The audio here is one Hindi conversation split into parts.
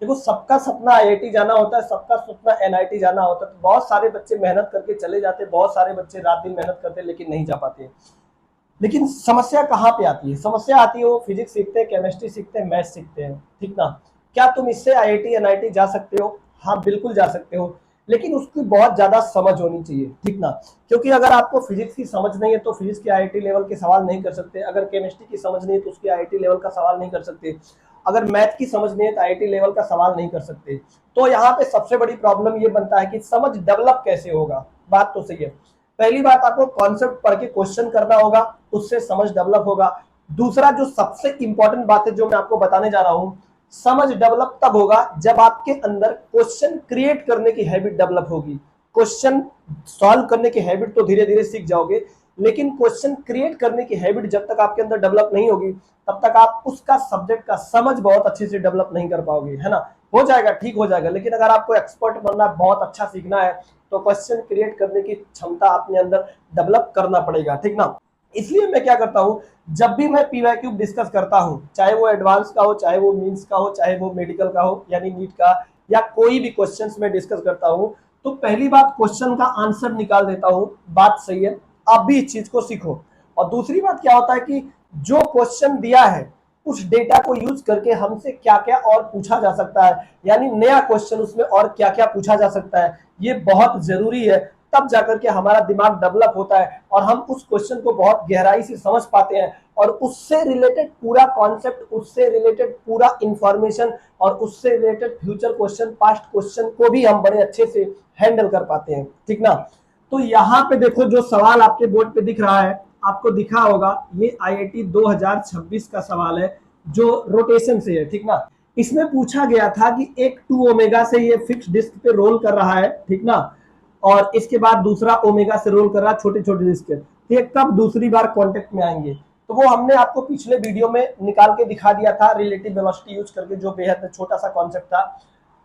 देखो सबका सपना आईआईटी जाना होता है, सबका सपना एनआईटी जाना होता है। तो बहुत सारे बच्चे मेहनत करके चले जाते, बहुत सारे बच्चे रात दिन मेहनत करते लेकिन नहीं जा पाते। लेकिन समस्या कहाँ पे आती है? समस्या आती है वो फिजिक्स सीखते हैं, केमिस्ट्री सीखते हैं, मैथ्स सीखते हैं, ठीक ना। क्या तुम इससे आईआईटी एनआईटी जा सकते हो? हाँ बिल्कुल जा सकते हो, लेकिन उसकी बहुत ज्यादा समझ होनी चाहिए, ठीक ना। क्योंकि अगर आपको फिजिक्स की समझ नहीं है तो फिजिक्स के आईआईटी लेवल के सवाल नहीं कर सकते, अगर केमिस्ट्री की समझ नहीं है तो उसके आईआईटी लेवल का सवाल नहीं कर सकते, अगर मैथ की समझ नहीं है तो आईआईटी लेवल का सवाल नहीं कर सकते। तो यहाँ पे सबसे बड़ी प्रॉब्लम ये बनता है कि समझ डेवलप कैसे होगा। बात तो सही है। पहली बात, आपको कॉन्सेप्ट पढ़ के क्वेश्चन करना होगा, उससे समझ डेवलप होगा। दूसरा जो सबसे इंपॉर्टेंट बात है जो मैं आपको बताने जा रहा हूं, समझ डेवलप तब होगा जब आपके अंदर क्वेश्चन क्रिएट करने की हैबिट डेवलप होगी। क्वेश्चन सॉल्व करने की हैबिट तो धीरे धीरे सीख जाओगे, लेकिन क्वेश्चन क्रिएट करने की हैबिट जब तक आपके अंदर डेवलप नहीं होगी तब तक आप उसका सब्जेक्ट का समझ बहुत अच्छे से डेवलप नहीं कर पाओगे, है ना। हो जाएगा, ठीक हो जाएगा, लेकिन अगर आपको एक्सपर्ट बनना है, बहुत अच्छा सीखना है, तो क्वेश्चन क्रिएट करने की क्षमता अपने अंदर डेवलप करना पड़ेगा, ठीक ना। इसलिए मैं क्या करता हूं, जब भी मैं पीवाईक्यू डिस्कस करता हूं, चाहे वो एडवांस का हो, चाहे वो मींस का हो, चाहे वो मेडिकल का हो यानी नीट का, या कोई भी क्वेश्चंस मैं डिस्कस करता हूं, तो पहली बात क्वेश्चन का आंसर निकाल देता हूं। बात सही है, आप भी इस चीज को सीखो। और दूसरी बात क्या होता है कि जो क्वेश्चन दिया है उस डेटा को यूज करके हमसे क्या क्या और पूछा जा सकता है, यानी नया क्वेश्चन उसमें और क्या क्या पूछा जा सकता है, ये बहुत जरूरी है। तब जाकर के हमारा दिमाग डेवलप होता है और हम उस क्वेश्चन को बहुत गहराई से समझ पाते हैं, और उससे रिलेटेड पूरा कॉन्सेप्ट, उससे रिलेटेड पूरा इंफॉर्मेशन और उससे related future question, past question को भी हम बड़े अच्छे से हैंडल कर पाते हैं, ठीक ना। तो यहाँ पे देखो जो सवाल आपके बोर्ड पे दिख रहा है, आपको दिखा होगा, ये आईआईटी 2026 का सवाल है जो रोटेशन से है, ठीक ना। इसमें पूछा गया था कि एक 2 ओमेगा से ये फिक्स डिस्क पे रोल कर रहा है, ठीक ना, और इसके बाद दूसरा ओमेगा से रोल कर रहा है छोटे छोटे डिस्क पे, तो ये कब दूसरी बार कांटेक्ट में आएंगे? तो वो हमने आपको पिछले वीडियो में निकाल के दिखा दिया था रिलेटिव वेलोसिटी यूज करके, जो बेहद छोटा सा कॉन्सेप्ट था।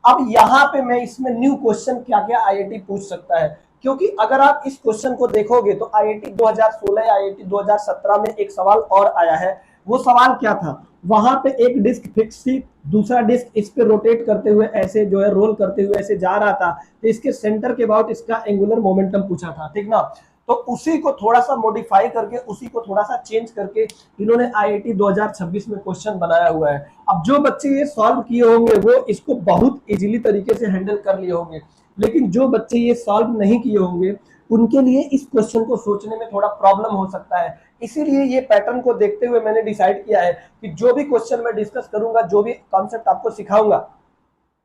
अब यहाँ पे मैं इसमें न्यू क्वेश्चन क्या क्या आईआईटी पूछ सकता है, क्योंकि अगर आप इस क्वेश्चन को देखोगे तो आईआईटी 2016 या आईआईटी 2017 में एक सवाल और आया है। वो सवाल क्या था, वहां पे एक डिस्क फिक्स थी, दूसरा डिस्क इस पे रोटेट करते हुए ऐसे जो है रोल करते हुए ऐसे जा रहा था, तो इसके सेंटर के अबाउट इसका एंगुलर मोमेंटम पूछा था, ठीक ना। तो उसी को थोड़ा सा मॉडिफाई करके, उसी को थोड़ा सा चेंज करके इन्होंने आईआईटी 2026 में क्वेश्चन बनाया हुआ है। अब जो बच्चे ये सॉल्व किए होंगे वो इसको बहुत इजीली तरीके से हैंडल कर लिए होंगे, लेकिन जो बच्चे ये सॉल्व नहीं किए होंगे उनके लिए इस क्वेश्चन को सोचने में थोड़ा प्रॉब्लम हो सकता है। इसीलिए ये पैटर्न को देखते हुए मैंने डिसाइड किया है कि जो भी क्वेश्चन मैं डिस्कस करूंगा, जो भी कॉन्सेप्ट आपको सिखाऊंगा,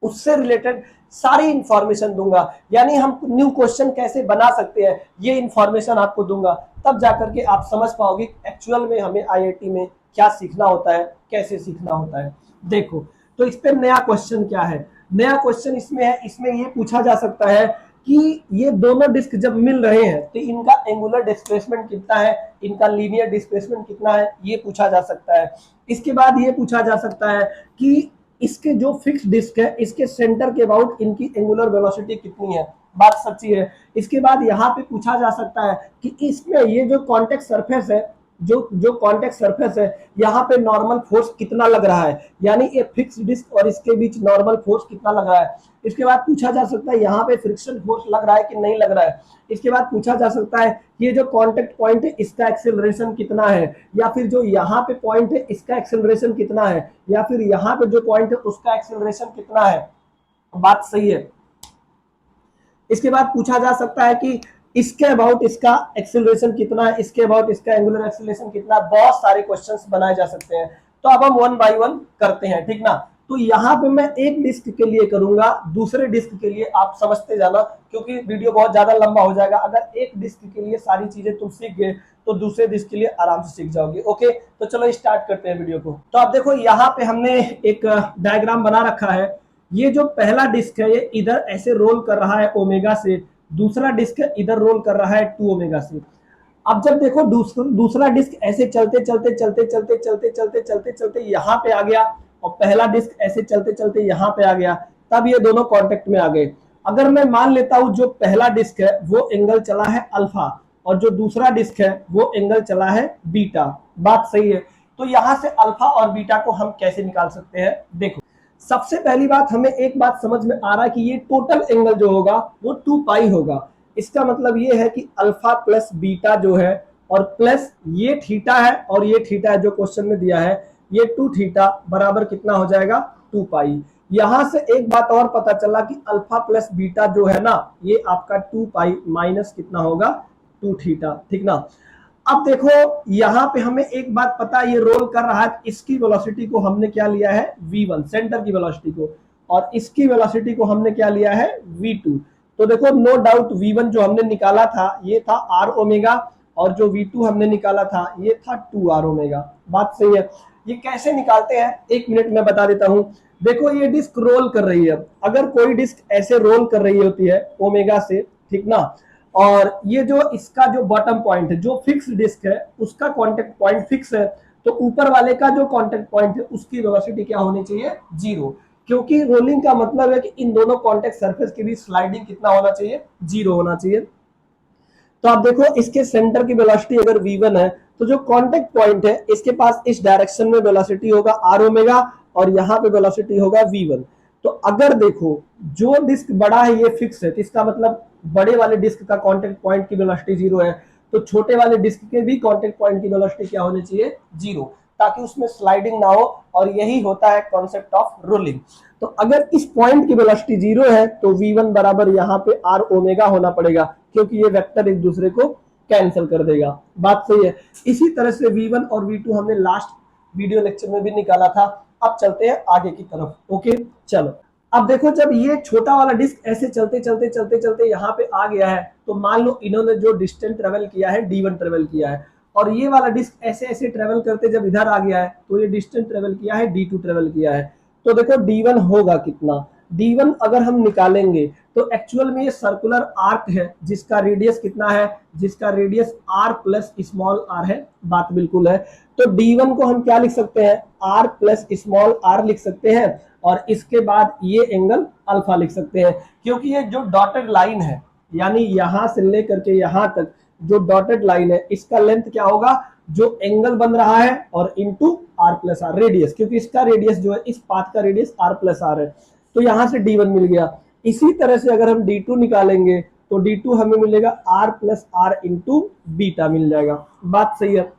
उससे रिलेटेड सारी इंफॉर्मेशन दूंगा। यानी हम न्यू क्वेश्चन कैसे बना सकते हैं ये इंफॉर्मेशन आपको दूंगा, तब जाकर के आप समझ पाओगे एक्चुअल में हमें आईआईटी में क्या सीखना होता है, कैसे सीखना होता है। देखो, तो इस पे नया क्वेश्चन क्या है, नया क्वेश्चन इसमें है, इसमें ये पूछा जा सकता है कि ये दोनों डिस्क जब मिल रहे हैं तो इनका एंगुलर डिस्प्लेसमेंट कितना है, इनका लीनियर डिस्प्लेसमेंट कितना है, ये पूछा जा सकता है। इसके बाद ये पूछा जा सकता है कि इसके जो फिक्स डिस्क है इसके सेंटर के अबाउट इनकी एंगुलर वेलोसिटी कितनी है। बात सच्ची है। इसके बाद यहाँ पे पूछा जा सकता है कि इसमें ये जो कॉन्टेक्ट सरफेस है, जो जो कॉन्टेक्ट सरफेस है, यहाँ पे नॉर्मल फोर्स कितना लग रहा है, यानी ये फिक्स डिस्क और इसके बीच नॉर्मल फोर्स कितना लग रहा है। इसके बाद पूछा जा सकता है यहाँ पे फ्रिक्शन फोर्स लग रहा है कि नहीं लग रहा है। इसके बाद पूछा जा सकता है ये जो कॉन्टेक्ट पॉइंट है इसका एक्सेलरेशन कितना है, या फिर जो यहाँ पे पॉइंट है इसका एक्सेलरेशन कितना है, या फिर यहाँ पे जो पॉइंट है उसका एक्सेलरेशन कितना है। बात सही है। इसके बाद पूछा जा सकता है कि इसके अबाउट इसका एक्सेलरेशन कितना है, इसके अबाउट इसका एंगुलर एक्सेलरेशन कितना है। बहुत सारे क्वेश्चंस बनाए जा सकते हैं, तो अब हम वन बाय वन करते हैं, ठीक ना। तो यहाँ पे मैं एक डिस्क के लिए करूंगा, दूसरे डिस्क के लिए आप समझते जाना, क्योंकि वीडियो बहुत ज्यादा लंबा हो जाएगा। अगर एक डिस्क के लिए सारी चीजें तुम सीख गए तो दूसरे डिस्क के लिए आराम से सीख जाओगे। ओके, तो चलो स्टार्ट करते हैं वीडियो को। तो आप देखो यहाँ पे हमने एक डायग्राम बना रखा है। ये जो पहला डिस्क है ये इधर ऐसे रोल कर रहा है ओमेगा से, दूसरा डिस्क इधर रोल कर रहा है 2 ओमेगा से। अब जब देखो दूसरा डिस्क ऐसे चलते चलते चलते चलते चलते चलते चलते चलते यहाँ पे आ गया, और पहला डिस्क ऐसे चलते चलते यहाँ पे आ गया, तब ये दोनों कांटेक्ट में आ गए। अगर मैं मान लेता हूं जो पहला डिस्क है वो एंगल चला है अल्फा, और जो दूसरा डिस्क है वो एंगल चला है बीटा। बात सही है। तो यहां से अल्फा और बीटा को हम कैसे निकाल सकते हैं, देखो सबसे पहली बात, हमें एक बात समझ में आ रहा है कि ये टोटल एंगल जो होगा वो 2 पाई होगा। इसका मतलब ये है कि अल्फा प्लस बीटा जो है और प्लस ये थीटा है और ये थीटा है जो क्वेश्चन में दिया है, ये 2 थीटा बराबर कितना हो जाएगा 2 पाई। यहां से एक बात और पता चला कि अल्फा प्लस बीटा जो है ना, ये आपका 2 पाई माइनस कितना होगा 2 थीटा, ठीक ना। अब देखो यहां पे हमें एक बात पता है, ये रोल कर रहा है, इसकी वेलोसिटी को हमने क्या लिया है v1 सेंटर की वेलोसिटी को, और इसकी वेलोसिटी को हमने क्या लिया है v2। तो देखो नो डाउट v1 जो हमने निकाला था ये था r ओमेगा, और जो v2 हमने निकाला था ये था 2r ओमेगा। बात सही है। ये कैसे निकालते हैं, एक मिनट में बता देता हूं। देखो ये डिस्क रोल कर रही है, अगर कोई डिस्क ऐसे रोल कर रही होती है ओमेगा से, ठीक ना, और ये जो इसका जो बॉटम पॉइंट है, जो फिक्स डिस्क है उसका कांटेक्ट पॉइंट फिक्स है, तो ऊपर वाले का जो कांटेक्ट पॉइंट है उसकी वेलोसिटी क्या होनी चाहिए 0, क्योंकि रोलिंग का मतलब है कि इन दोनों कांटेक्ट सरफेस के बीच स्लाइडिंग कितना होना चाहिए 0 होना चाहिए। तो आप देखो इसके सेंटर की वेलोसिटी अगर v1 है, तो जो कांटेक्ट पॉइंट है इसके पास इस डायरेक्शन में वेलोसिटी होगा r ओमेगा, और यहाँ पे वेलोसिटी होगा v1। तो अगर देखो जो डिस्क बड़ा है ये फिक्स है, तो इसका मतलब बड़े वाले डिस्क का कांटेक्ट पॉइंट की वेलोसिटी 0 है, तो छोटे वाले डिस्क के भी कांटेक्ट पॉइंट की वेलोसिटी क्या होनी चाहिए 0, ताकि उसमें स्लाइडिंग ना हो, और यही होता है कॉन्सेप्ट ऑफ रोलिंग। तो अगर इस पॉइंट की वेलोसिटी 0 है तो v1 बराबर यहाँ पे r ओमेगा होना पड़ेगा, क्योंकि ये वेक्टर एक दूसरे को कैंसिल कर देगा। बात सही है। इसी तरह से v1 और v2 हमने लास्ट वीडियो लेक्चर में भी निकाला था। अब चलते हैं आगे की तरफ। ओके चलो, अब देखो जब ये छोटा वाला डिस्क ऐसे चलते चलते चलते चलते यहाँ पे आ गया है, तो मान लो इन्होंने जो डिस्टेंस ट्रेवल किया है d1 ट्रेवल किया है, और ये वाला डिस्क ऐसे ऐसे ट्रेवल करते जब इधर आ गया है तो ये डिस्टेंस ट्रेवल किया है d2 ट्रेवल किया है। तो देखो d1 होगा कितना, d1 अगर हम निकालेंगे तो एक्चुअल में ये सर्कुलर आर्क है जिसका रेडियस कितना है, जिसका radius r plus small r है। बात बिल्कुल है। तो d1 को हम क्या लिख सकते हैं r प्लस स्मॉल r लिख सकते हैं, और इसके बाद ये एंगल अल्फा लिख सकते हैं, क्योंकि ये जो डॉटेड लाइन है, यानी यहां से लेकर के यहां तक जो डॉटेड लाइन है इसका लेंथ क्या होगा, जो एंगल बन रहा है, और into r plus R radius, क्योंकि इसका रेडियस जो है इस पाथ का रेडियस r प्लस आर है। तो यहां से d1 मिल गया। इसी तरह से अगर हम d2 निकालेंगे तो d2 हमें मिलेगा r plus R into beta मिल जाएगा। बात सही है।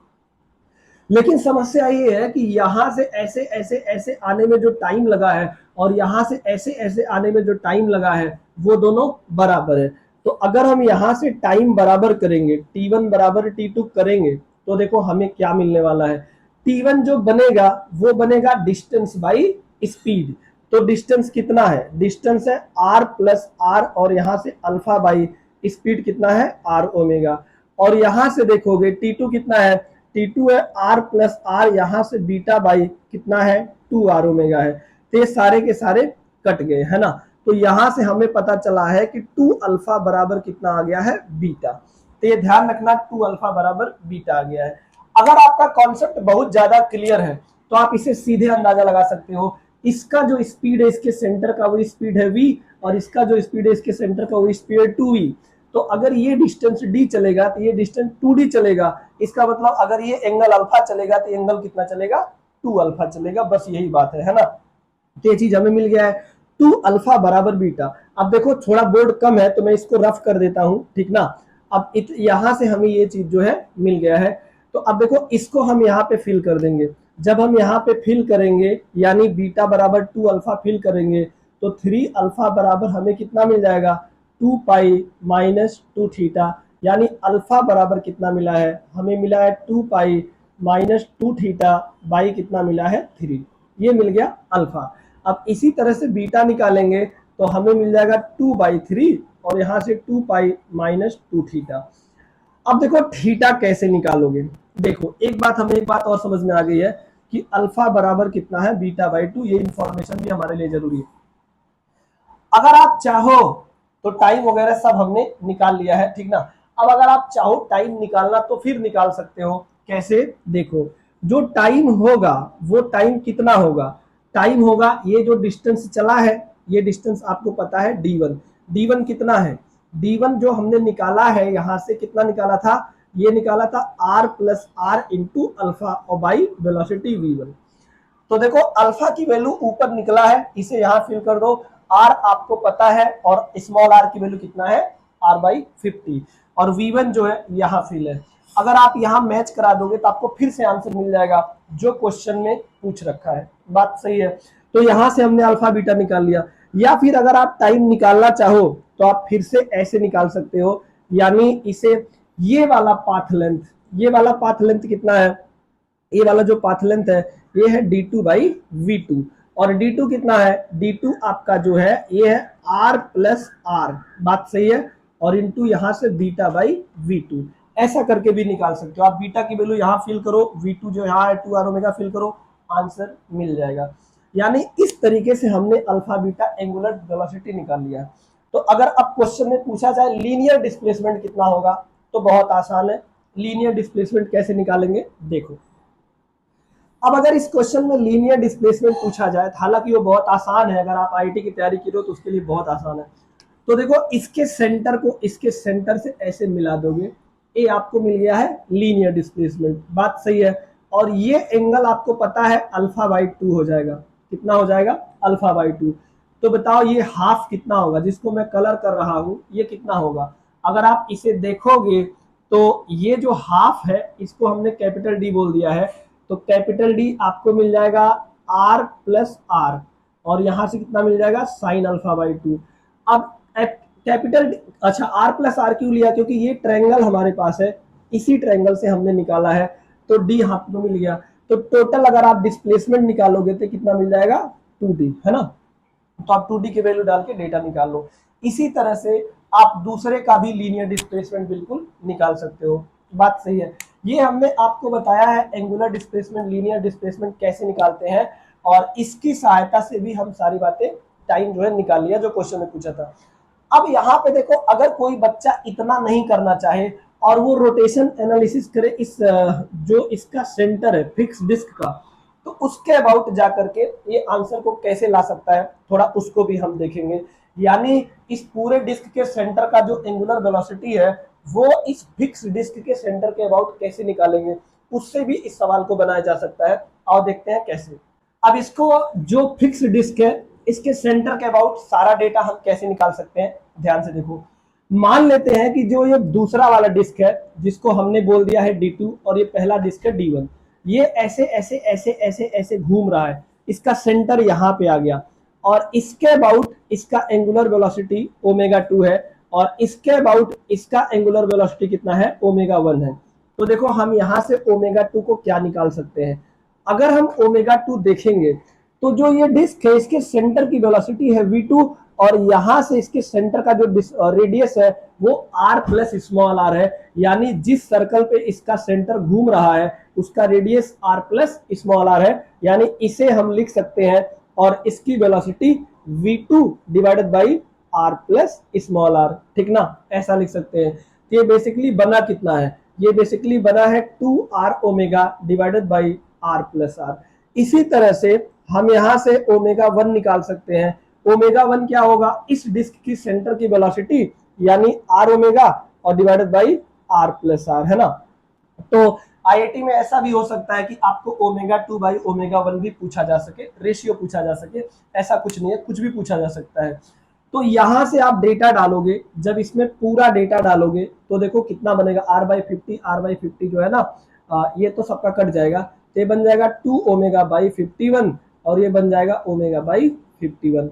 लेकिन समस्या ये है कि यहां से ऐसे ऐसे ऐसे आने में जो टाइम लगा है और यहां से ऐसे ऐसे आने में जो टाइम लगा है वो दोनों बराबर है। तो अगर हम यहां से टाइम बराबर करेंगे, t1 बराबर t2 करेंगे, तो देखो हमें क्या मिलने वाला है, t1 जो बनेगा वो बनेगा डिस्टेंस बाई स्पीड। तो डिस्टेंस कितना है, डिस्टेंस है r प्लस आर, और यहां से अल्फा बाई स्पीड कितना है r ओमेगा। और यहां से देखोगे t2 कितना है, t2 है r प्लस आर, यहां से बीटा बाई कितना है 2r ओमेगा है। तो ये सारे के सारे कट गए है ना। तो यहां से हमें पता चला है कि 2 अल्फा बराबर कितना आ गया है बीटा। तो ये ध्यान रखना 2 अल्फा बराबर बीटा आ गया है। अगर आपका कॉन्सेप्ट बहुत ज्यादा क्लियर है तो आप इसे सीधे अंदाजा लगा सकते हो, इसका जो स्पीड है इसके सेंटर का वो स्पीड है v, और इसका जो स्पीड है इसके सेंटर का वो स्पीड है 2v। तो अगर ये डिस्टेंस d चलेगा तो ये डिस्टेंस 2d चलेगा, इसका मतलब अगर ये एंगल अल्फा चलेगा तो एंगल कितना चलेगा 2 अल्फा चलेगा। बस यही बात है ना। तो ये चीज हमें मिल गया है 2 अल्फा बराबर बीटा। अब देखो थोड़ा बोर्ड कम है तो मैं इसको रफ कर देता हूं, ठीक ना। अब यहां से हमें ये चीज जो है मिल गया है। तो अब देखो इसको हम यहाँ पे फिल कर देंगे। जब हम यहाँ पे फिल करेंगे यानी बीटा बराबर 2 अल्फा फिल करेंगे तो 3 अल्फा बराबर हमें कितना मिल जाएगा 2 पाई माइनस 2 थीटा, यानी अल्फा बराबर कितना मिला है, हमें मिला है 2 पाई माइनस 2 थीटा बाई कितना मिला है 3। ये मिल गया अल्फा। अब इसी तरह से बीटा निकालेंगे तो हमें मिल जाएगा 2/3, और यहां से 2 पाई माइनस 2 थीटा। अब देखो थीटा कैसे निकालोगे, देखो एक बात और समझ में आ गई है कि अल्फा बराबर कितना है बीटा बाई 2। ये इंफॉर्मेशन भी हमारे लिए जरूरी है। अगर आप चाहो तो टाइम वगैरह सब हमने निकाल लिया है, ठीक ना। अब अगर आप चाहो टाइम निकालना तो फिर निकाल सकते हो। कैसे, देखो जो टाइम होगा वो टाइम कितना होगा, टाइम होगा ये जो डिस्टेंस चला है, ये डिस्टेंस आपको पता है d1। d1 कितना है, d1 जो हमने निकाला है यहां से कितना निकाला था, ये निकाला था r plus R into alpha और बाई वेलोसिटी v1। तो देखो अल्फा की वैल्यू ऊपर निकला है, इसे यहां फिल कर दो। आर आपको पता है और स्मॉल आर की वैल्यू कितना है, R/50, और V1 जो है यहां फिल है। अगर आप यहां मैच करा दोगे तो आपको फिर से आंसर मिल जाएगा जो क्वेश्चन में पूछ रखा है। बात सही है। तो यहां से हमने अल्फा बीटा निकाल लिया। या फिर अगर आप टाइम निकालना चाहो तो आप फिर से ऐसे निकाल सकते हो, यानी इसे ये वाला पाथ लेंथ, ये वाला पाथ लेंथ कितना है, ये वाला जो पाथ लेंथ है ये है d2/v2, और d2 कितना है, d2 आपका जो है ये है r+r, बात सही है, और इंटू यहां से बीटा/v2, ऐसा करके भी निकाल सकते हो आप। बीटा की वैल्यू यहां फिल करो, v2 जो यहाँ है 2r फिल करो, आंसर मिल जाएगा। यानी इस तरीके से हमने अल्फा बीटा एंगुलर वेलोसिटी निकाल लिया है। तो अगर अब क्वेश्चन में पूछा जाए लीनियर डिस्प्लेसमेंट कितना होगा, तो बहुत आसान है। लीनियर डिस्प्लेसमेंट कैसे निकालेंगे देखो। अब अगर इस क्वेश्चन में लीनियर डिस्प्लेसमेंट पूछा जाए, हालांकि वो बहुत आसान है, अगर आप आईटी की तैयारी की हो तो उसके लिए बहुत आसान है। तो देखो इसके सेंटर को इसके सेंटर से ऐसे मिला दोगे, ये आपको मिल गया है लीनियर डिस्प्लेसमेंट, बात सही है। और ये एंगल आपको पता है α/2 हो जाएगा, कितना हो जाएगा, α/2। तो बताओ ये हाफ कितना होगा, जिसको मैं कलर कर रहा हूं ये कितना होगा। अगर आप इसे देखोगे तो ये जो हाफ है इसको हमने कैपिटल डी बोल दिया है, तो कैपिटल डी आपको मिल जाएगा r+r, और यहां से कितना मिल जाएगा, sin α/2। अब कैपिटल, अच्छा r+r क्यों लिया, क्योंकि ये ट्रायंगल हमारे पास है, इसी ट्रायंगल से हमने निकाला है, तो d हाथ में मिल गया। तो टोटल अगर आप डिस्प्लेसमेंट निकालोगे तो कितना मिल जाएगा, 2d, है ना। तो आप 2d की वैल्यू डाल के डेटा निकाल लो। इसी तरह से आप दूसरे का भी लीनियर डिस्प्लेसमेंट बिल्कुल निकाल सकते हो, बात सही है। ये हमने आपको बताया है एंगुलर डिस्प्लेसमेंट, लीनियर डिस्प्लेसमेंट कैसे निकालते हैं, और इसकी सहायता से भी हम सारी बातें टाइम जो है निकाल लिया जो क्वेश्चन में पूछा था। अब यहाँ पे देखो, अगर कोई बच्चा इतना नहीं करना चाहे और वो रोटेशन एनालिसिस करे इस जो इसका सेंटर है फिक्स डिस्क का, तो उसके अबाउट जाकर के ये आंसर को कैसे ला सकता है, थोड़ा उसको भी हम देखेंगे। यानी इस पूरे डिस्क के सेंटर का जो एंगुलर वेलोसिटी है वो इस फिक्स डिस्क के सेंटर के अबाउट कैसे निकालेंगे, उससे भी इस सवाल को बनाया जा सकता है। और देखते हैं कैसे। अब इसको, जो फिक्स डिस्क है इसके सेंटर के अबाउट सारा डेटा हम कैसे निकाल सकते हैं, ध्यान से देखो। मान लेते हैं कि जो ये दूसरा वाला डिस्क है जिसको हमने बोल दिया है d2, और ये पहला डिस्क है d1, ये ऐसे ऐसे ऐसे ऐसे ऐसे घूम रहा है, इसका सेंटर यहाँ पे आ गया, और इसके अबाउट इसका एंगुलर वेलोसिटी ω2 है, और इसके अबाउट इसका एंगुलर वेलोसिटी कितना है, ω1 है। तो देखो हम यहाँ से ω2 को क्या निकाल सकते हैं। अगर हम ω2 देखेंगे तो जो ये डिस्क है इसके सेंटर की वेलोसिटी है v2, और यहां से इसके सेंटर का जो रेडियस है वो r+r है, यानी जिस सर्कल पे इसका सेंटर घूम रहा है उसका रेडियस r+r है, यानी इसे हम लिख सकते हैं, और इसकी velocity v2 divided by r+r, ठीक ना, ऐसा लिख सकते हैं। ये बेसिकली बना कितना है, ये बेसिकली बना है 2r डिवाइडेड बाई r+r। इसी तरह से हम यहां से ω1 निकाल सकते हैं। ω1 क्या होगा, इस डिस्क की सेंटर की वेलोसिटी, यानी r और डिवाइडेड बाई r+r, है ना। तो आईआईटी में ऐसा भी हो सकता है कि आपको ω2/ω1 भी पूछा जा सके, रेशियो पूछा जा सके, ऐसा कुछ नहीं है, कुछ भी पूछा जा सकता है। तो यहां से आप डेटा डालोगे, जब इसमें पूरा डेटा डालोगे तो देखो कितना बनेगा, r/50 जो है ना, ये तो सबका कट जाएगा, तो ये बन जाएगा 2ω/51, और ये बन जाएगा ω/51।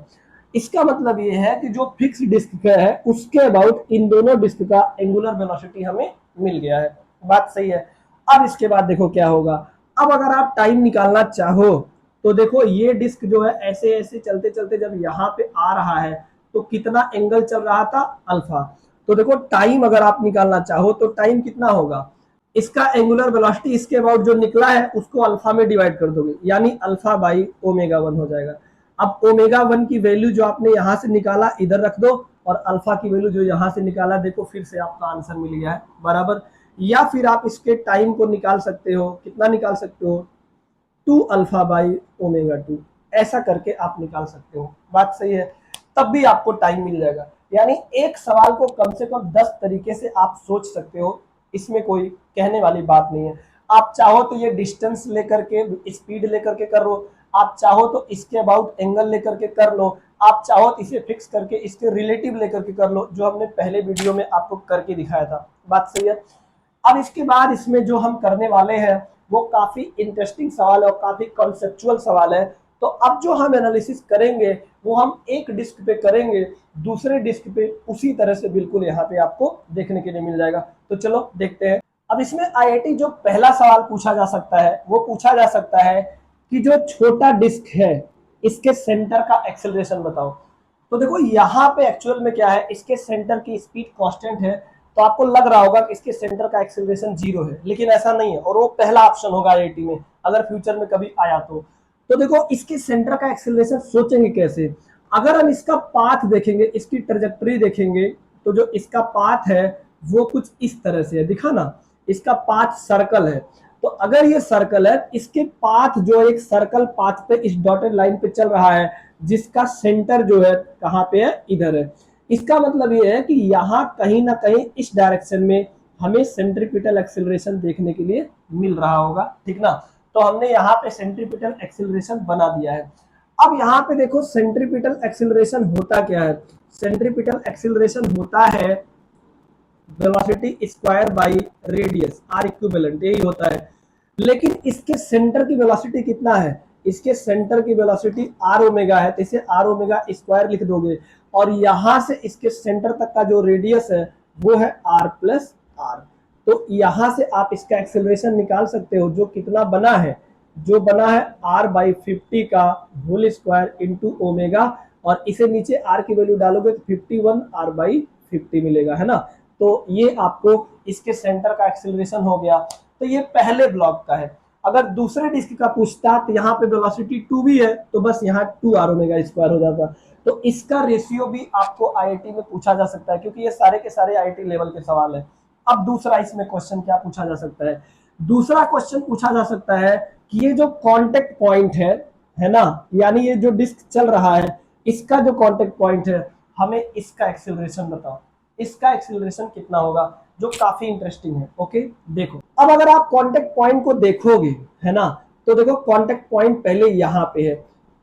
इसका मतलब ये है कि जो फिक्स डिस्क है उसके अबाउट इन दोनों डिस्क का एंगुलर वेलोसिटी हमें मिल गया है, बात सही है। अब इसके बाद देखो क्या होगा। अब अगर आप टाइम निकालना चाहो तो देखो ये डिस्क जो है ऐसे ऐसे चलते चलते जब यहाँ पे आ रहा है तो कितना एंगल चल रहा था, अल्फा। तो देखो टाइम अगर आप निकालना चाहो तो टाइम कितना होगा, इसका एंगुलर वेलोसिटी इसके अबाउट जो निकला है उसको अल्फा में डिवाइड कर दोगे, यानी α/ω1 हो जाएगा। अब ω1 की वैल्यू जो आपने यहां से निकाला इधर रख दो, और अल्फा की वैल्यू जो यहां से निकाला, देखो फिर से आपका आंसर मिल गया है, बराबर। या फिर आप इसके टाइम को निकाल सकते हो, कितना निकाल सकते हो, 2α/ω2, ऐसा करके आप निकाल सकते हो, बात सही है। तब भी आपको टाइम मिल जाएगा। यानी एक सवाल को कम से कम 10 तरीके से आप सोच सकते हो, इसमें कोई कहने वाली बात नहीं है। आप चाहो तो ये डिस्टेंस लेकर के, स्पीड लेकर के कर लो, आप चाहो तो इसके अबाउट एंगल लेकर के कर लो, आप चाहो तो इसे फिक्स करके इसके रिलेटिव लेकर के कर लो, जो हमने पहले वीडियो में आपको करके दिखाया था। बात सही है। अब इसके बाद इसमें जो हम करने वाले हैं वो काफी इंटरेस्टिंग सवाल है और काफी कॉन्सेप्चुअल सवाल है। तो अब जो हम एनालिसिस करेंगे वो हम एक डिस्क पे करेंगे, दूसरे डिस्क पे उसी तरह से बिल्कुल यहाँ पे आपको देखने के लिए मिल जाएगा। तो चलो देखते हैं। अब इसमें आईआईटी जो पहला सवाल पूछा जा सकता है वो पूछा जा सकता है कि जो छोटा डिस्क है इसके सेंटर का एक्सेलरेशन बताओ। तो देखो यहाँ पे एक्चुअल में क्या है, इसके सेंटर की स्पीड कांस्टेंट है, तो आपको लग रहा होगा कि इसके सेंटर का एक्सेलरेशन 0 है, लेकिन ऐसा नहीं है और वो पहला ऑप्शन होगा आईआईटी में अगर फ्यूचर में कभी आया तो देखो इसके सेंटर का एक्सेलरेशन सोचेंगे कैसे। अगर हम इसका पाथ देखेंगे, इसकी ट्रेजेक्टरी देखेंगे, तो जो इसका पाथ है वो कुछ इस तरह से है, दिखा ना, इसका पाथ सर्कल है। तो अगर ये सर्कल है, इसके पाथ जो एक सर्कल पाथ पे इस डॉटेड लाइन पे चल रहा है, जिसका सेंटर जो है कहाँ पे है, इधर है। इसका मतलब ये है कि यहाँ कहीं ना कहीं इस डायरेक्शन में हमें सेंट्रीपिटल एक्सेलरेशन देखने के लिए मिल रहा होगा, ठीक ना। तो हमने यहाँ पे सेंट्रीपिटल एक्सेलरेशन बना दिया है। अब यहाँ पे देखो सेंट्रीपिटल एक्सेलरेशन होता क्या है। सेंट्रीपिटल एक्सेलरेशन होता है velocity square by radius, R equivalent, यही होता है। लेकिन इसके सेंटर की वेलोसिटी कितना है, इसके सेंटर की वेलोसिटी आर ओमेगा है, तो इसे आर ओमेगा स्क्वायर लिख दोगे, और यहां से इसके सेंटर तक का जो रेडियस है वो है आर प्लस आर। तो यहां से आप इसका एक्सेलरेशन निकाल सकते हो, जो कितना बना है, जो बना है आर बाई 50 का होल स्क्वायर इंटू ओमेगा, और इसे नीचे आर की वैल्यू डालोगे तो 51 आर बाई 50 मिलेगा, है ना। तो ये आपको इसके सेंटर का एक्सेलरेशन हो गया। तो ये पहले ब्लॉक का है। अगर दूसरे डिस्क का पूछता तो यहाँ पे वेलोसिटी 2 भी है, तो बस यहाँ 2 आर ओमेगा स्क्वायर हो जाता। तो इसका रेशियो भी आपको आईआईटी में पूछा जा सकता है, क्योंकि ये सारे के सारे आईआईटी लेवल के सवाल है। अब दूसरा इसमें क्वेश्चन क्या पूछा जा सकता है, दूसरा क्वेश्चन पूछा जा सकता है कि ये जो कांटेक्ट पॉइंट है ना, यानी ये जो डिस्क चल रहा है इसका जो कांटेक्ट पॉइंट है, हमें इसका एक्सेलरेशन बताओ, इसका एक्सेलरेशन कितना होगा, जो काफी इंटरेस्टिंग है। ओके देखो, अब अगर आप कांटेक्ट पॉइंट को देखोगे, है ना, तो देखो कांटेक्ट पॉइंट पहले यहाँ पे है।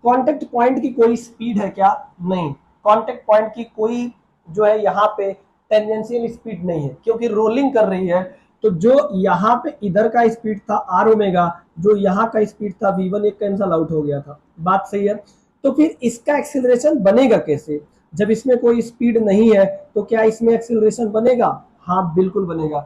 कांटेक्ट पॉइंट की कोई स्पीड है क्या, नहीं। कांटेक्ट पॉइंट की कोई जो है यहाँ पे टेंजेंशियल स्पीड नहीं है, क्योंकि रोलिंग कर रही है। तो जो यहाँ पे इधर का स्पीड था आर ओमेगा, जो यहाँ का स्पीड था v1, एक कैंसल आउट हो गया था। बात सही है। तो फिर इसका एक्सेलरेशन बनेगा कैसे, जब इसमें कोई स्पीड नहीं है तो क्या इसमें एक्सेलरेशन बनेगा, हाँ बिल्कुल बनेगा।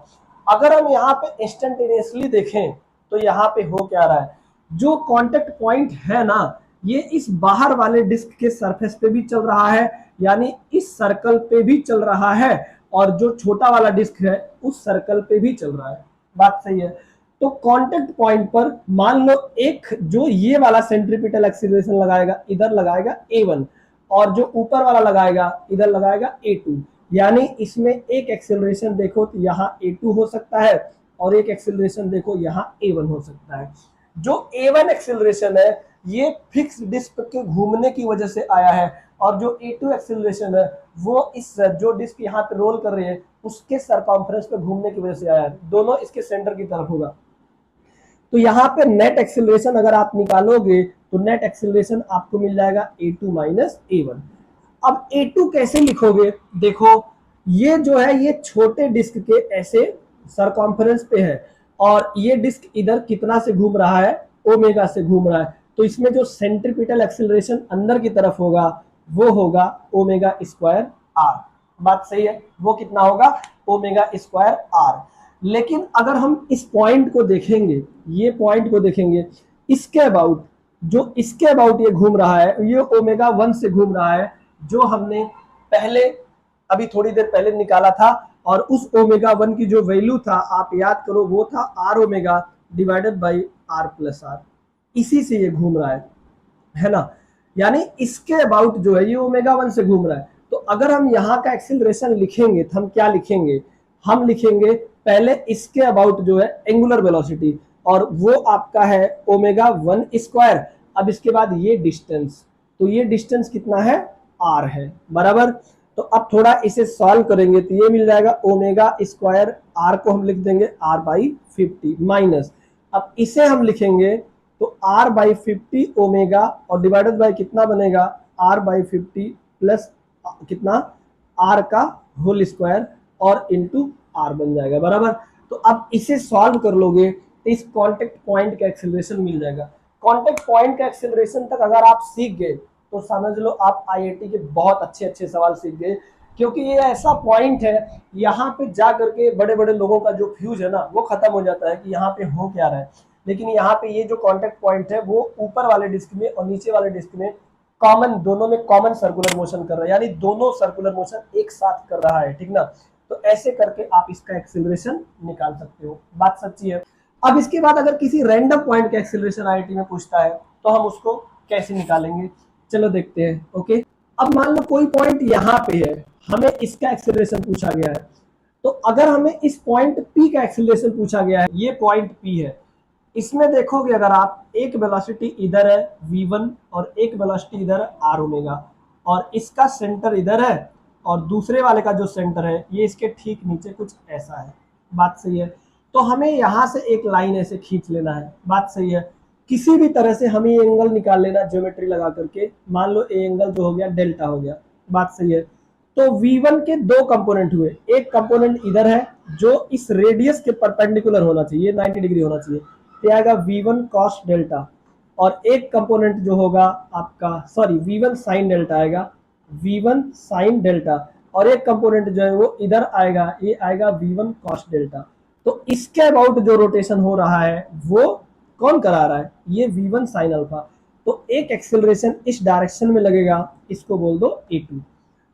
अगर हम यहाँ पे इंस्टेंटेनियसली देखें तो यहाँ पे हो क्या रहा है, जो कांटेक्ट पॉइंट है ना, ये इस बाहर वाले डिस्क के सरफेस पे भी चल रहा है, यानी इस सर्कल पे भी चल रहा है, और जो छोटा वाला डिस्क है उस सर्कल पे भी चल रहा है। बात सही है। तो कांटेक्ट पॉइंट पर मान लो एक जो ये वाला सेंट्रीपिटल एक्सीलरेशन लगाएगा, इधर लगाएगा A1, और जो ऊपर वाला लगाएगा इधर लगाएगा A2, यानी इसमें एक एक्सेलरेशन देखो तो यहाँ A2 हो सकता है, और एक एक्सेलरेशन देखो यहाँ A1 हो सकता है। जो A1 एक्सेलरेशन है ये फिक्स डिस्क के घूमने की वजह से आया है, और जो A2 एक्सेलरेशन है वो इस जो डिस्क यहाँ पे रोल कर रही है उसके सरकमफ्रेंस पे घूमने की वजह से आया है। दोनों इसके सेंटर की तरफ होगा। तो यहाँ पे नेट एक्सेलरेशन अगर आप निकालोगे तो नेट एक्सेलरेशन आपको मिल जाएगा A2 माइनस A1। अब A2 कैसे लिखोगे, देखो ये जो है ये छोटे डिस्क के ऐसे सरकमफ्रेंस पे है, और ये डिस्क इधर कितना से घूम रहा है, ओमेगा से घूम रहा है। तो इसमें जो सेंट्रीपिटल एक्सेलरेशन अंदर की तरफ होगा वो होगा ओमेगा स्क्वायर आर। बात सही है, वो कितना होगा, ओमेगा स्क्वायर आर। लेकिन अगर हम इस पॉइंट को देखेंगे, ये पॉइंट को देखेंगे, इसके अबाउट जो इसके अबाउट ये घूम रहा है, ये ओमेगा 1 से घूम रहा है, जो हमने पहले अभी थोड़ी देर पहले निकाला था। और उस ओमेगा 1 की जो वैल्यू था आप याद करो, वो था R omega divided by R plus R. इसी से ये घूम रहा है ना, यानी इसके अबाउट जो है ये ओमेगा 1 से घूम रहा है। तो अगर हम यहाँ का एक्सेलरेशन लिखेंगे तो हम क्या लिखेंगे, हम लिखेंगे पहले इसके अबाउट जो है एंगुलर वेलोसिटी, और वो आपका है ओमेगा 1 स्क्वायर। अब इसके बाद ये डिस्टेंस, तो ये डिस्टेंस कितना है, आर है, बराबर। तो अब थोड़ा इसे सॉल्व करेंगे तो ये मिल जाएगा ओमेगा स्क्वायर आर को हम लिख देंगे आर बाई 50 माइनस, अब इसे हम लिखेंगे तो r/50 ओमेगा और डिवाइडेड बाय कितना बनेगा, r/50 प्लस कितना, r का होल स्क्वायर और इंटू r बन जाएगा, बराबर। तो अब इसे सॉल्व कर लोगे तो इस कांटेक्ट पॉइंट का एक्सेलरेशन मिल जाएगा। कांटेक्ट पॉइंट का एक्सेलरेशन तक अगर आप सीख गए तो समझ लो आप आईआईटी के बहुत अच्छे अच्छे सवाल सीख गए, क्योंकि ये ऐसा पॉइंट है यहाँ पे जा करके बड़े बड़े लोगों का जो फ्यूज है ना वो खत्म हो जाता है कि यहाँ पे हो क्या रहा है। लेकिन यहाँ पे ये जो कांटेक्ट पॉइंट है वो ऊपर वाले डिस्क में और नीचे वाले डिस्क में कॉमन, दोनों में कॉमन सर्कुलर मोशन कर रहा है, यानी दोनों सर्कुलर मोशन एक साथ कर रहा है, ठीक ना। तो ऐसे करके आप इसका एक्सेलरेशन निकाल सकते हो, बात सच्ची है। अब इसके बाद अगर किसी रैंडम पॉइंट का एक्सेलरेशन आईआईटी में पूछता है तो हम उसको कैसे निकालेंगे, चलो देखते हैं। ओके, अब मान लो कोई पॉइंट यहाँ पे है, हमें इसका एक्सेलरेशन पूछा गया है, तो अगर हमें इस पॉइंट P का एक्सेलरेशन पूछा गया है, ये पॉइंट P है, इसमें देखोगे अगर आप, एक वेलोसिटी इधर है v1 और एक वेलोसिटी इधर है r ओमेगा, और इसका सेंटर इधर है और दूसरे वाले का जो सेंटर है ये इसके ठीक नीचे कुछ ऐसा है, बात सही है। तो हमें यहाँ से एक लाइन ऐसे खींच लेना है, बात सही है। किसी भी तरह से हमें ये एंगल निकाल लेना ज्योमेट्री लगा करके, मान लो ये एंगल जो हो गया डेल्टा हो गया, बात सही है। तो v1 के दो कंपोनेंट हुए, एक कंपोनेंट इधर है जो इस रेडियस के परपेंडिकुलर होना चाहिए, 90 डिग्री होना चाहिए, तो आएगा v1 cos डेल्टा, और एक कंपोनेंट जो होगा आपका, सॉरी v1 sin डेल्टा आएगा, v1 sin डेल्टा, और एक कंपोनेंट जो है वो इधर आएगा, ये आएगा v1 cos डेल्टा। तो इसके अबाउट जो रोटेशन हो रहा है वो कौन करा रहा है, ये v1 sin अल्फा। तो एक एक्सेलरेशन इस डायरेक्शन में लगेगा, इसको बोल दो a2।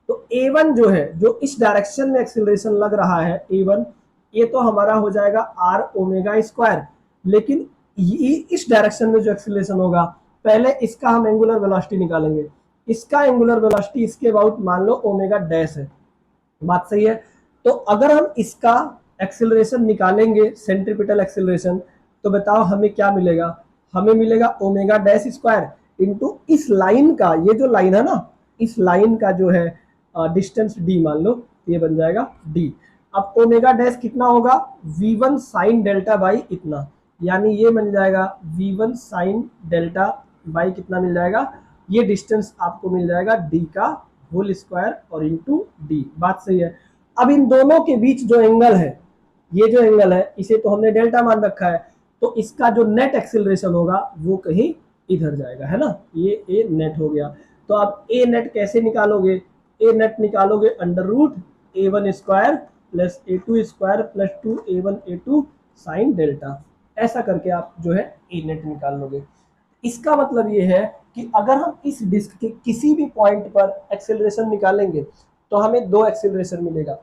तो a1 जो है, जो इस डायरेक्शन में एक्सेलरेशन लग रहा है a1, ये तो हमारा हो जाएगा r ओमेगा स्क्वायर, लेकिन ये इस डायरेक्शन में जो एक्सेलरेशन होगा, पहले इसका हम एंगुलर वेलोसिटी निकालेंगे, इसका एंगुलर वेलोसिटी इसके अबाउट मान लो ओमेगा डैश है, बात सही है। तो अगर हम इसका एक्सेलरेशन निकालेंगे सेंट्रीपिटल एक्सेलरेशन, तो बताओ हमें क्या मिलेगा, हमें मिलेगा ओमेगा डैश स्क्वायर इंटू इस लाइन का, ये जो लाइन है ना, इस लाइन का जो है डिस्टेंस d मान लो, ये बन जाएगा d। अब ओमेगा डैश कितना होगा, v1 sin डेल्टा बाई इतना, यानी ये बन जाएगा v1 sin डेल्टा बाई कितना मिल जाएगा, ये डिस्टेंस आपको मिल जाएगा d का होल स्क्वायर और इंटू d, बात सही है। अब इन दोनों के बीच जो एंगल है, ये जो एंगल है इसे तो हमने डेल्टा मान रखा है, तो इसका जो नेट एक्सेलरेशन होगा वो कहीं इधर जाएगा, है ना, ये ए नेट हो गया। तो आप ए नेट कैसे निकालोगे, ए नेट निकालोगे under root a1 square plus a2 square plus 2a1 a2 sine delta, ऐसा करके आप जो है ए नेट निकाल लोगे। इसका मतलब ये है कि अगर हम इस डिस्क के किसी भी पॉइंट पर एक्सेलरेशन निकालेंगे तो हमें दो एक्सेलरेशन मिलेगा,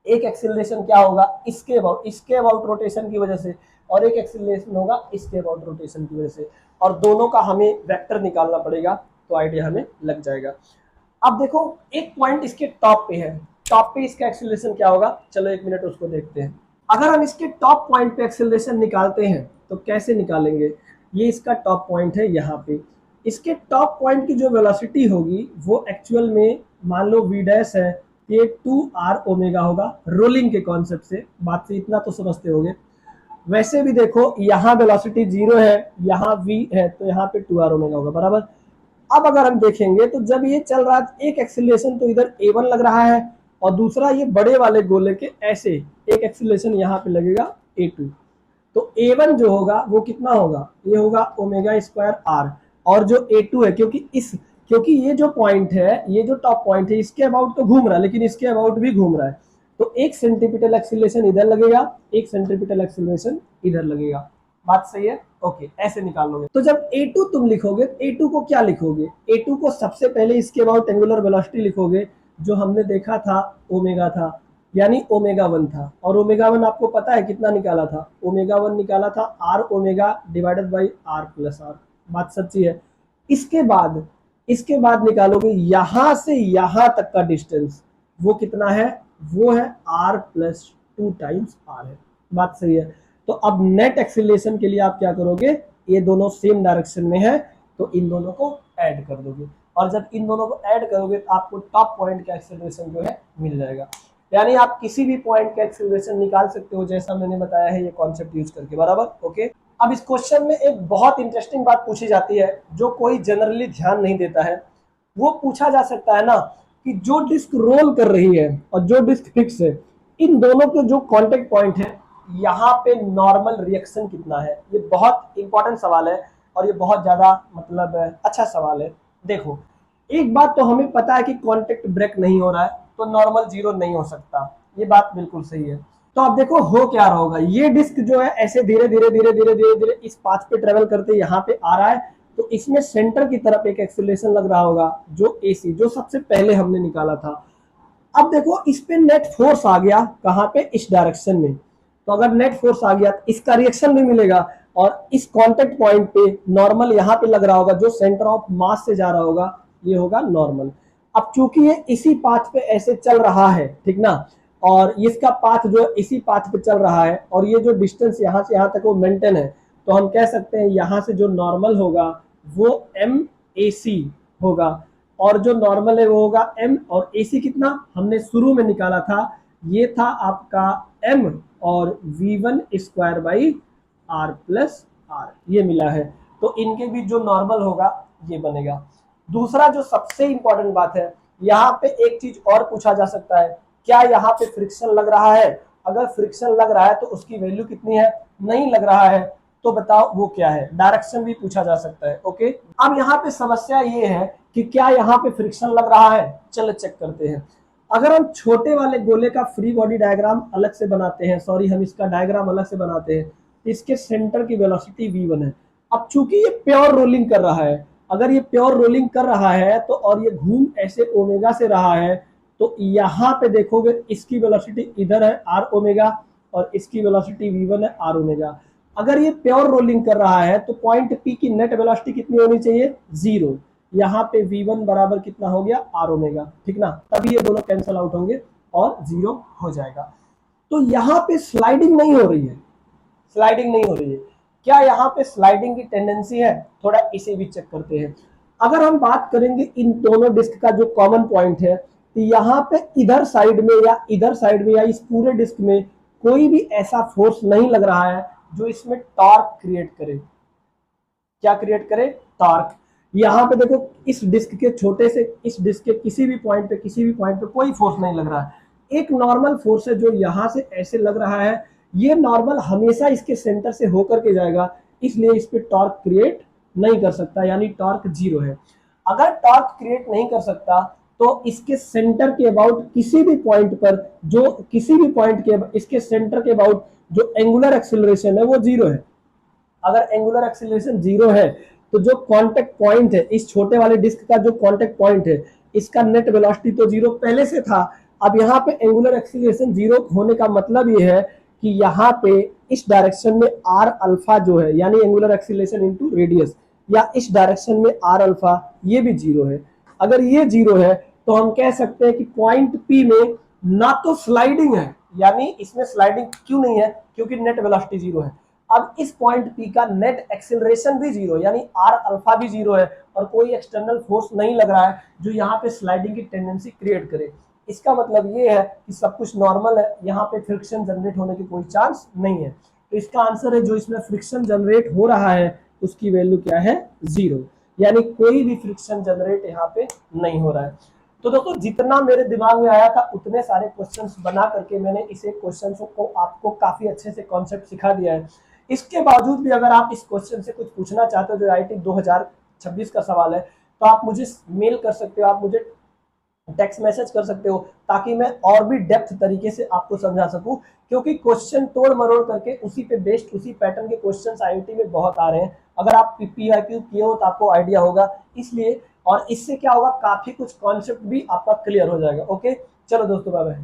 एक एक्सेलरेशन क्या होगा इसके अबाउट रोटेशन की वजह से, और एक एक्सेलरेशन होगा इसके अबाउट रोटेशन की वजह से, और दोनों का हमें वेक्टर निकालना पड़ेगा, तो आइडिया हमें लग जाएगा। अब देखो एक पॉइंट इसके टॉप पे है, टॉप पे इसका एक्सेलरेशन क्या होगा, चलो एक मिनट उसको देखते हैं। अगर हम इसके टॉप पॉइंट पे एक्सेलरेशन निकालते हैं तो कैसे निकालेंगे, ये इसका टॉप पॉइंट है यहाँ पे, इसके टॉप पॉइंट की जो वेलोसिटी होगी वो एक्चुअल में मान लो v डैश है, ये 2r ओमेगा होगा रोलिंग के कॉन्सेप्ट से, बात से इतना तो समझते होगे। वैसे भी देखो यहाँ वेलोसिटी 0 है, यहाँ v है, तो यहाँ पे 2r ओमेगा होगा, बराबर। अब अगर हम देखेंगे तो जब ये चल रहा है एक एक्सीलरेशन तो इधर a1 लग रहा है, और दूसरा ये बड़े वाले गोले के ऐसे एक एक्सीलरेशन यहाँ पे लगेगा a2, तो a1 जो होगा वो कितना होगा, ये होगा ओमेगा स्क्वायर r, और जो a2 है, क्योंकि ये जो पॉइंट है, ये जो टॉप पॉइंट है इसके अबाउट तो घूम रहा है लेकिन इसके अबाउट भी घूम रहा है, तो एक सेंट्रीपिटल एक्सीलरेशन इधर लगेगा, एक सेंट्रीपिटल एक्सीलरेशन इधर लगेगा, बात सही है। ओके, ऐसे निकाल लोगे। तो जब a2 तुम लिखोगे, a2 को क्या लिखोगे, a2 को सबसे पहले इसके अबाउट एंगुलर वेलोसिटी लिखोगे, जो हमने देखा था ओमेगा था, यानी ओमेगा 1 था, और ओमेगा 1 आपको पता है कितना निकाला था, ओमेगा 1 निकाला था r omega divided by r plus r, बात सच्ची है। इसके बाद निकालोगे यहां से यहां तक का डिस्टेंस, वो कितना है, वो है r प्लस 2 टाइम्स r है, बात सही है। तो अब नेट एक्सीलरेशन के लिए आप क्या करोगे, ये दोनों सेम डायरेक्शन में है तो इन दोनों को ऐड कर दोगे, और जब इन दोनों को ऐड करोगे तो आपको टॉप पॉइंट का एक्सीलरेशन जो है मिल जाएगा। यानी आप किसी भी पॉइंट का एक्सीलरेशन निकाल सकते हो, जैसा मैंने बताया है ये कॉन्सेप्ट यूज करके, बराबर। ओके, अब इस क्वेश्चन में एक बहुत इंटरेस्टिंग बात पूछी जाती है जो कोई जनरली ध्यान नहीं देता है। वो पूछा जा सकता है ना कि जो डिस्क रोल कर रही है और जो डिस्क फिक्स है, इन दोनों के जो कांटेक्ट पॉइंट है, यहाँ पे नॉर्मल रिएक्शन कितना है। ये बहुत इंपॉर्टेंट सवाल है और ये बहुत ज्यादा मतलब अच्छा सवाल है। देखो, एक बात तो हमें पता है कि कांटेक्ट ब्रेक नहीं हो रहा है तो नॉर्मल जीरो नहीं हो सकता, ये बात बिल्कुल सही है। तो अब देखो हो क्या रहा होगा, ये डिस्क जो है ऐसे धीरे धीरे धीरे धीरे धीरे धीरे इस पाथ पे ट्रेवल करते यहाँ पे आ रहा है, तो इसमें सेंटर की तरफ एक एक्सीलरेशन लग रहा होगा जो एसी, जो सबसे पहले हमने निकाला था। अब देखो इस पे नेट फोर्स आ गया कहाँ पे, इस डायरेक्शन में। तो अगर नेट फोर्स आ गया तो इसका रिएक्शन भी मिलेगा और इस कांटेक्ट पॉइंट पे नॉर्मल यहाँ पे लग रहा होगा जो सेंटर ऑफ मास से जा रहा होगा, ये होगा नॉर्मल। अब चूंकि ये इसी पाथ पे ऐसे चल रहा है, ठीक ना, और इसका पाथ जो इसी पाथ पे चल रहा है और ये जो डिस्टेंस यहाँ से यहाँ तक वो मेंटेन है, तो हम कह सकते हैं यहाँ से जो नॉर्मल होगा वो एम ए सी होगा, और जो नॉर्मल है वो होगा एम, और ए सी कितना हमने शुरू में निकाला था, ये था आपका एम और V1 square by R plus R, ये मिला है। तो इनके बीच जो नॉर्मल होगा ये बनेगा। दूसरा जो सबसे इंपॉर्टेंट बात है, यहाँ पे एक चीज और पूछा जा सकता है, क्या यहाँ पे फ्रिक्शन लग रहा है? अगर फ्रिक्शन लग रहा है तो उसकी वैल्यू कितनी है? नहीं लग रहा है तो बताओ वो क्या है? डायरेक्शन भी पूछा जा सकता है। ओके, अब यहाँ पे समस्या ये है कि क्या यहाँ पे फ्रिक्शन लग रहा है? चलो चेक करते हैं। अगर हम छोटे वाले गोले का फ्री बॉडी डायग्राम अलग से बनाते हैं, सॉरी हम इसका डायग्राम अलग से बनाते हैं, तो इसके सेंटर की वेलोसिटी v1 है। अब चूंकि ये प्योर रोलिंग कर रहा है, अगर ये प्योर रोलिंग कर रहा है तो, और ये घूम ऐसे ओमेगा से रहा है, तो यहाँ पे देखोगे इसकी वेलोसिटी इधर है आर ओमेगा और इसकी वेलोसिटी v1 है आर ओमेगा। अगर ये प्योर रोलिंग कर रहा है तो पॉइंट P की नेट वेलोसिटी कितनी होनी चाहिए? 0। यहाँ पे v1 बराबर कितना हो गया? आर ओमेगा, ठीक ना, तभी ये दोनों कैंसिल आउट होंगे और 0 हो जाएगा। तो यहाँ पे स्लाइडिंग नहीं हो रही है, स्लाइडिंग नहीं हो रही है। क्या यहाँ पे स्लाइडिंग की टेंडेंसी है? थोड़ा इसे भी चेक करते हैं। अगर हम बात करेंगे इन दोनों डिस्क का जो कॉमन पॉइंट है, तो यहाँ पे इधर साइड में या इधर साइड में या इस पूरे डिस्क में कोई भी ऐसा फोर्स नहीं लग रहा है जो इसमें टॉर्क क्रिएट करे। क्या क्रिएट करे? टॉर्क। यहाँ पे देखो इस डिस्क के छोटे से इस डिस्क के किसी भी पॉइंट पे कोई फोर्स नहीं लग रहा है। एक नॉर्मल फोर्स है जो यहाँ से ऐसे लग रहा है, ये नॉर्मल हमेशा इसके सेंटर से होकर के जाएगा, इसलिए इस पे टॉर्क क्रिएट नहीं कर सकता, यानी टॉर्क 0 है। अगर टॉर्क क्रिएट नहीं कर सकता तो इसके सेंटर के अबाउट किसी भी पॉइंट पर, जो किसी भी पॉइंट के इसके सेंटर के अबाउट जो एंगुलर एक्सीलरेशन है वो 0 है। अगर एंगुलर एक्सीलरेशन 0 है तो जो कांटेक्ट पॉइंट है, इस छोटे वाले डिस्क का जो कांटेक्ट पॉइंट है, इसका नेट वेलोसिटी तो 0 पहले से था। अब यहाँ पे एंगुलर एक्सीलरेशन 0 होने का मतलब ये है कि यहाँ पे इस डायरेक्शन में आर अल्फा जो है, यानी एंगुलर एक्सीलरेशन इनटू रेडियस, या इस डायरेक्शन में आर अल्फा, ये भी 0 है। अगर ये 0 है तो हम कह सकते हैं कि पॉइंट P में ना तो स्लाइडिंग है, यानी इसमें स्लाइडिंग क्यों नहीं है? क्योंकि नेट वेलोसिटी 0 है। अब इस पॉइंट P का नेट एक्सीलरेशन भी 0, यानी आर अल्फा भी 0 है और कोई एक्सटर्नल फोर्स नहीं लग रहा है जो यहाँ पे स्लाइडिंग की टेंडेंसी क्रिएट करे। इसका मतलब ये है कि सब कुछ नॉर्मल है, यहाँ पे फ्रिक्शन जनरेट होने की कोई चांस नहीं है। तो इसका आंसर है जो इसमें फ्रिक्शन जनरेट हो रहा है उसकी वैल्यू क्या है? 0, यानी कोई भी फ्रिक्शन जनरेट यहाँ पे नहीं हो रहा है। तो दोस्तों जितना मेरे दिमाग में आया था उतने सारे क्वेश्चंस बना करके मैंने इसे क्वेश्चन को आपको काफी अच्छे से कॉन्सेप्ट सिखा दिया है। इसके बावजूद भी अगर आप इस क्वेश्चन से कुछ पूछना चाहते हो जो IIT 2026 का सवाल है, तो आप मुझे मेल कर सकते हो, आप मुझे टेक्स्ट मैसेज कर सकते हो, ताकि मैं और भी डेप्थ तरीके से आपको समझा सकूं। क्योंकि क्वेश्चन तोड़ मरोड़ करके उसी पे बेस्ड, उसी पैटर्न के क्वेश्चंस IIT में बहुत आ रहे हैं। अगर आप PIQ किए हो तो आपको आइडिया होगा, इसलिए, और इससे क्या होगा, काफी कुछ कॉन्सेप्ट भी आपका क्लियर हो जाएगा। ओके, चलो दोस्तों, बाय बाय।